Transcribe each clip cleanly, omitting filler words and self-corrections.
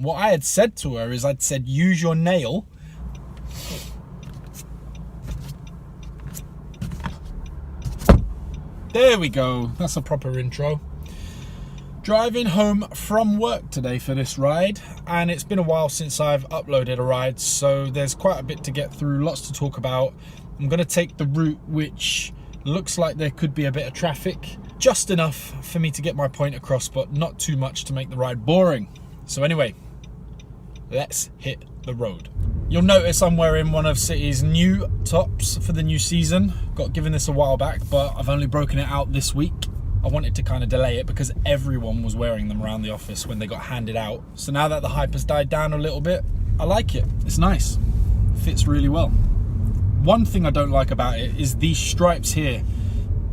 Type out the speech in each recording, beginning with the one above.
What I had said to her is I'd said, use your nail. There we go. That's a proper intro. Driving home from work today for this ride, and it's been a while since I've uploaded a ride, so there's quite a bit to get through, lots to talk about. I'm going to take the route which looks like there could be a bit of traffic, just enough for me to get my point across, but not too much to make the ride boring. So anyway, let's hit the road. You'll notice I'm wearing one of City's new tops for the new season. Got given this a while back, but I've only broken it out this week. I wanted to kind of delay it because everyone was wearing them around the office when they got handed out. So now that the hype has died down a little bit, I like it. It's nice. Fits really well. One thing I don't like about it is these stripes here.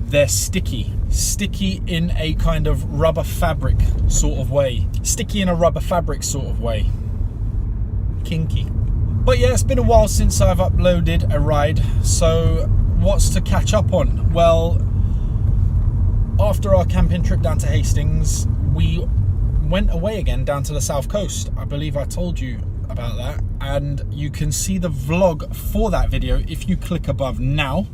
They're sticky. Sticky in a kind of rubber fabric sort of way. Sticky in a rubber fabric sort of way. Kinky. But yeah, it's been a while since I've uploaded a ride. So what's to catch up on? Well, after our camping trip down to Hastings, we went away again down to the south coast. I believe I told you about that, and you can see the vlog for that video if you click above now.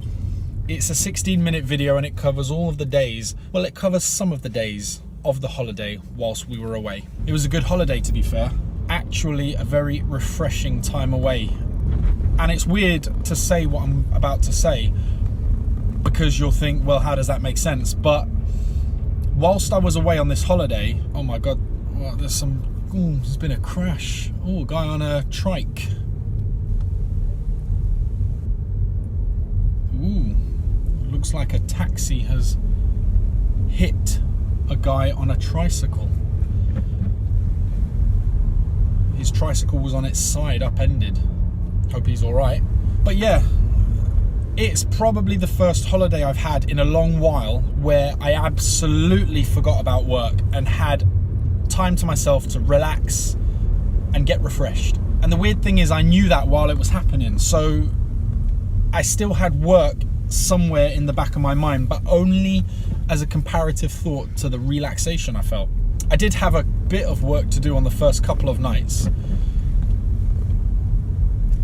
It's a 16-minute video and it covers all of the days. Well, it covers some of the days of the holiday whilst we were away. It was a good holiday, to be fair. Actually a very refreshing time away. And it's weird to say what I'm about to say because you'll think, well, how does that make sense? But whilst I was away on this holiday, oh my God, well, there's been a crash. Oh, a guy on a trike. Ooh, looks like a taxi has hit a guy on a tricycle. His tricycle was on its side, upended. Hope he's all right. But yeah, it's probably the first holiday I've had in a long while where I absolutely forgot about work and had time to myself to relax and get refreshed. And the weird thing is I knew that while it was happening, so I still had work somewhere in the back of my mind, but only as a comparative thought to the relaxation I felt. I did have a bit of work to do on the first couple of nights,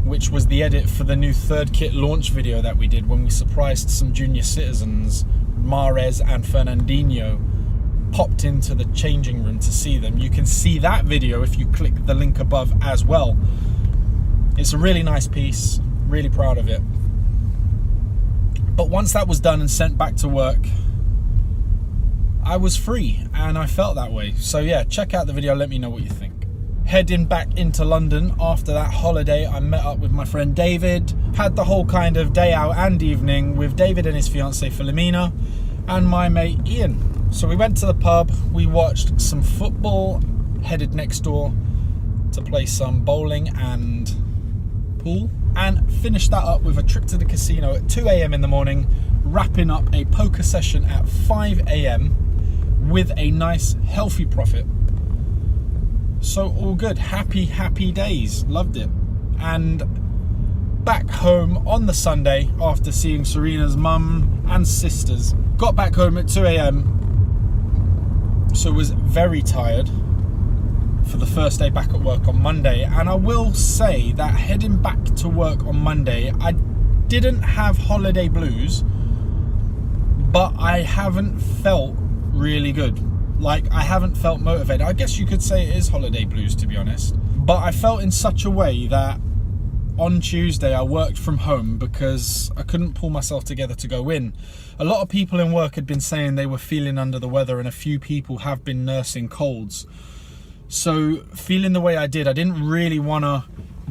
which was the edit for the new third kit launch video that we did when we surprised some junior citizens. Mahrez and Fernandinho popped into the changing room to see them. You can see that video if you click the link above as well. It's a really nice piece, really proud of it. But once that was done and sent back to work, I was free and I felt that way. So yeah, check out the video, let me know what you think. Heading back into London after that holiday, I met up with my friend David, had the whole kind of day out and evening with David and his fiancée Philomena and my mate Ian. So we went to the pub, we watched some football, headed next door to play some bowling and pool, and finished that up with a trip to the casino at 2 AM in the morning, wrapping up a poker session at 5 AM with a nice healthy profit. So all good, happy days, loved it. And back home on the Sunday after seeing Serena's mum and sisters. Got back home at 2 AM, so was very tired for the first day back at work on Monday. And I will say that heading back to work on Monday, I didn't have holiday blues, but I haven't felt really good. Like, I haven't felt motivated. I guess you could say it is holiday blues, to be honest. But I felt in such a way that on Tuesday I worked from home because I couldn't pull myself together to go in. A lot of people in work had been saying they were feeling under the weather, and a few people have been nursing colds. So feeling the way I did, I didn't really want to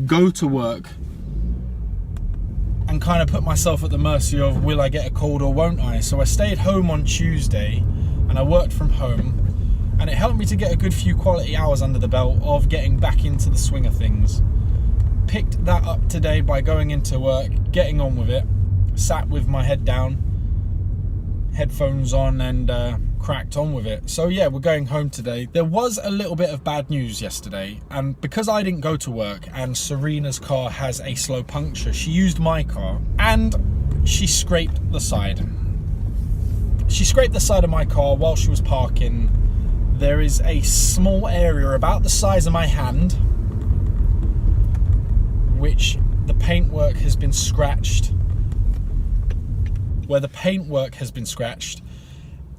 go to work and kind of put myself at the mercy of, will I get a cold or won't I? So I stayed home on Tuesday and I worked from home, and it helped me to get a good few quality hours under the belt of getting back into the swing of things. Picked that up today by going into work, getting on with it, sat with my head down, headphones on, and cracked on with it. So yeah, we're going home today. There was a little bit of bad news yesterday, and because I didn't go to work and Serena's car has a slow puncture, she used my car and she scraped the side. She scraped the side of my car while she was parking there is a small area about the size of my hand which the paintwork has been scratched,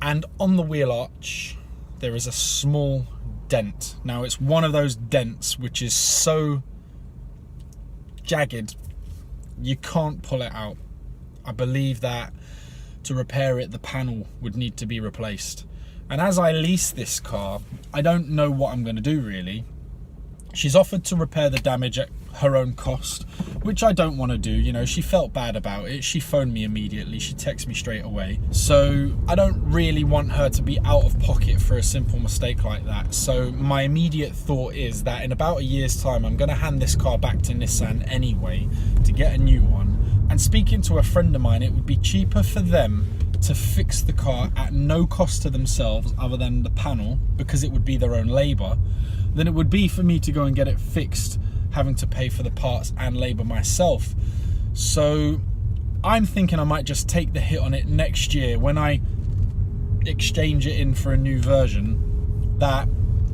and on the wheel arch there is a small dent. Now it's one of those dents which is so jagged you can't pull it out. I believe that to repair it the panel would need to be replaced. And as I lease this car, I don't know what I'm going to do really. She's offered to repair the damage at her own cost, which I don't want to do. You know, she felt bad about it. She phoned me immediately. She texted me straight away. So I don't really want her to be out of pocket for a simple mistake like that. So my immediate thought is that in about a year's time, I'm going to hand this car back to Nissan anyway to get a new one. And speaking to a friend of mine, it would be cheaper for them to fix the car at no cost to themselves other than the panel, because it would be their own labour, than it would be for me to go and get it fixed, having to pay for the parts and labour myself. So I'm thinking I might just take the hit on it next year when I exchange it in for a new version, that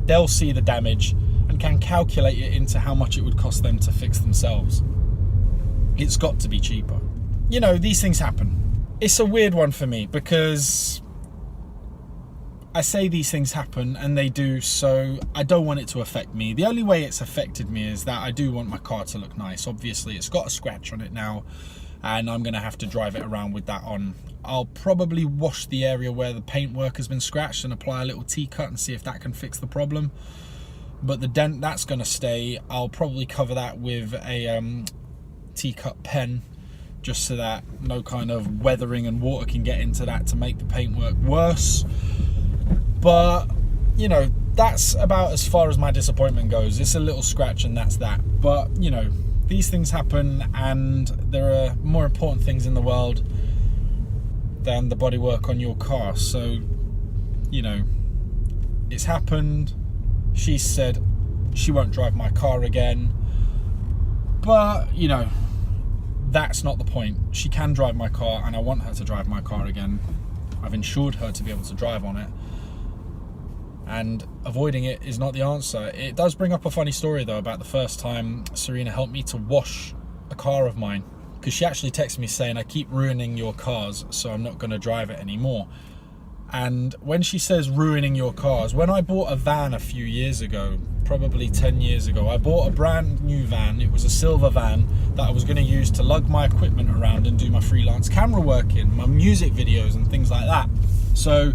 they'll see the damage and can calculate it into how much it would cost them to fix themselves. It's got to be cheaper. You know, these things happen. It's a weird one for me because I say these things happen, and they do, so I don't want it to affect me. The only way it's affected me is that I do want my car to look nice. Obviously, it's got a scratch on it now, and I'm going to have to drive it around with that on. I'll probably wash the area where the paintwork has been scratched and apply a little T-cut and see if that can fix the problem. But the dent, that's going to stay. I'll probably cover that with a T-cut pen, just so that no kind of weathering and water can get into that to make the paintwork worse. But, you know, that's about as far as my disappointment goes. It's a little scratch and that's that. But, you know, these things happen, and there are more important things in the world than the bodywork on your car. So, you know, it's happened. She said she won't drive my car again. But, you know, that's not the point. She can drive my car, and I want her to drive my car again. I've insured her to be able to drive on it. And avoiding it is not the answer. It does bring up a funny story though about the first time Serena helped me to wash a car of mine, because she actually texted me saying, I keep ruining your cars, so I'm not going to drive it anymore. And when she says ruining your cars, when I bought a van a few years ago, probably 10 years ago, I bought a brand new van. It was a silver van that I was going to use to lug my equipment around and do my freelance camera work in, my music videos and things like that. So,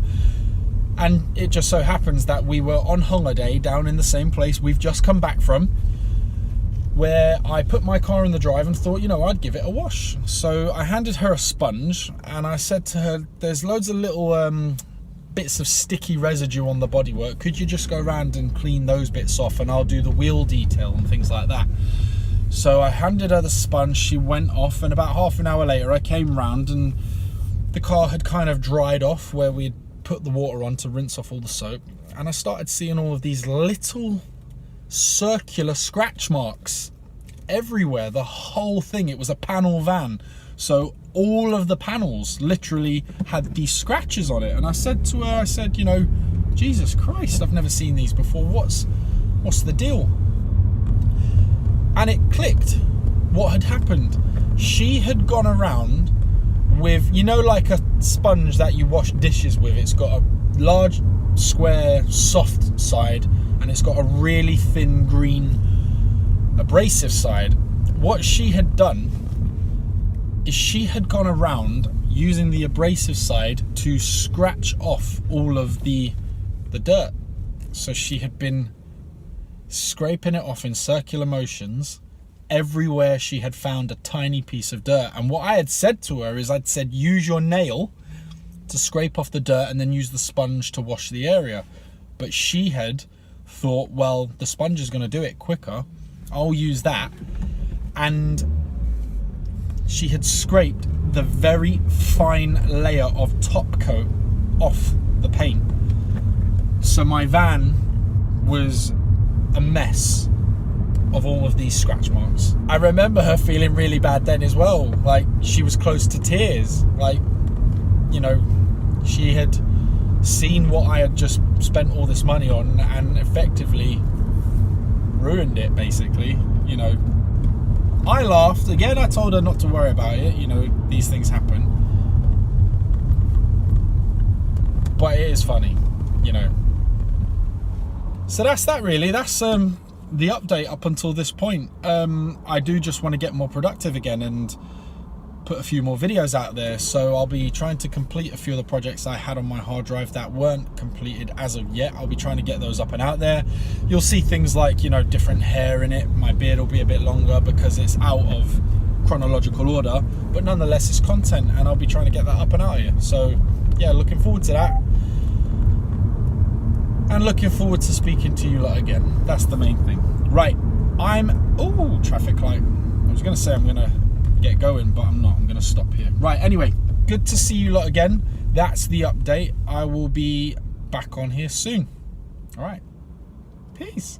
and it just so happens that we were on holiday down in the same place we've just come back from, where I put my car in the drive and thought, you know, I'd give it a wash. So I handed her a sponge and I said to her, there's loads of little bits of sticky residue on the bodywork. Could you just go around and clean those bits off, and I'll do the wheel detail and things like that. So I handed her the sponge, she went off, and about half an hour later I came round and the car had kind of dried off where we'd put the water on to rinse off all the soap, and I started seeing all of these little circular scratch marks everywhere. The whole thing, it was a panel van, so all of the panels literally had these scratches on it. And I said to her, I said, you know, Jesus Christ, I've never seen these before. What's the deal? And it clicked what had happened. She had gone around with, you know, like a sponge that you wash dishes with. It's got a large square soft side, and it's got a really thin green abrasive side. What she had done is she had gone around using the abrasive side to scratch off all of the dirt. So she had been scraping it off in circular motions everywhere she had found a tiny piece of dirt. And what I had said to her is, I'd said, use your nail to scrape off the dirt and then use the sponge to wash the area. But she had thought, well, the sponge is going to do it quicker, I'll use that. And she had scraped the very fine layer of top coat off the paint. So my van was a mess of all of these scratch marks. I remember her feeling really bad then as well. Like, she was close to tears. Like, you know, she had seen what I had just spent all this money on and effectively ruined it, basically. You know, I laughed. Again, I told her not to worry about it. You know, these things happen. But it is funny, you know. So that's that really. That's the update up until this point. I do just want to get more productive again and put a few more videos out there. So I'll be trying to complete a few of the projects I had on my hard drive that weren't completed as of yet. I'll be trying to get those up and out there. You'll see things like, you know, different hair in it. My beard will be a bit longer because it's out of chronological order, but nonetheless it's content, and I'll be trying to get that up and out here. So yeah, looking forward to that. And looking forward to speaking to you lot again. That's the main thing. Right, oh, traffic light. I was going to say I'm going to get going, but I'm not. I'm going to stop here. Right, anyway, good to see you lot again. That's the update. I will be back on here soon. All right, peace.